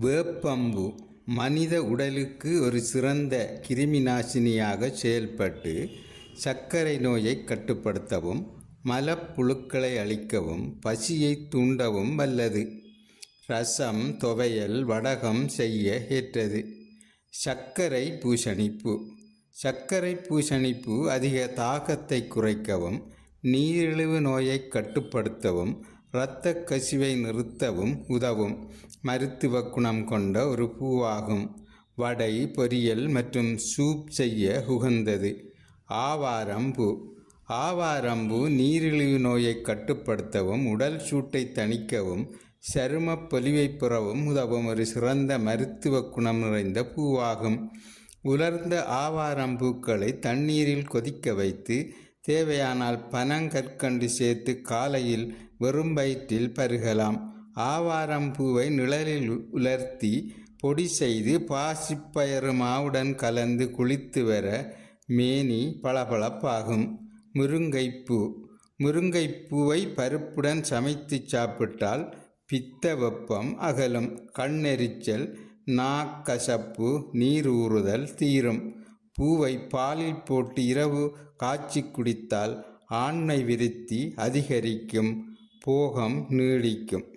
வேப்பம்பு மனித உடலுக்கு ஒரு சிறந்த கிருமிநாசினியாக செயல்பட்டு சர்க்கரை நோயை கட்டுப்படுத்தவும் மலப்புழுக்களை அழிக்கவும் பசியை தூண்டவும் வல்லது. ரசம், துவையல், வடகம் செய்ய ஏற்றது. சர்க்கரை பூசணிப்பு. சர்க்கரை பூசணிப்பு அதிக தாகத்தை குறைக்கவும் நீரிழிவு நோயை கட்டுப்படுத்தவும் இரத்த கசிவை நிறுத்தவும் உதவும் மருத்துவ குணம் கொண்ட ஒரு பூவாகும். வடை, பொரியல் மற்றும் சூப் செய்ய உகந்தது. ஆவாரம்பூ. ஆவாரம்பூ நீரிழிவு நோயை கட்டுப்படுத்தவும் உடல் சூட்டை தணிக்கவும் சரும பொலிவை பெறவும் உதவும் ஒரு சிறந்த மருத்துவ குணம் நிறைந்த பூவாகும். உலர்ந்த ஆவாரம்பூக்களை தண்ணீரில் கொதிக்க வைத்து தேவையானால் பனங்கற்கண்டு சேர்த்து காலையில் வெறும் வயிற்றில் பருகலாம். ஆவாரம்பூவை நிழலில் உலர்த்தி பொடி செய்து பாசிப்பயறு மாவுடன் கலந்து குளித்து வர மேனி பளபளப்பாகும். முருங்கைப்பூ. முருங்கைப்பூவை பருப்புடன் சமைத்து சாப்பிட்டால் பித்த வெப்பம் அகலும், கண்ணெரிச்சல், நாக்கசப்பு, நீர் ஊறுதல் தீரும். பூவை பாலில் போட்டு இரவு காய்ச்சி குடித்தால் ஆண்மை விருத்தி அதிகரிக்கும், போகம் நீடிக்கும்.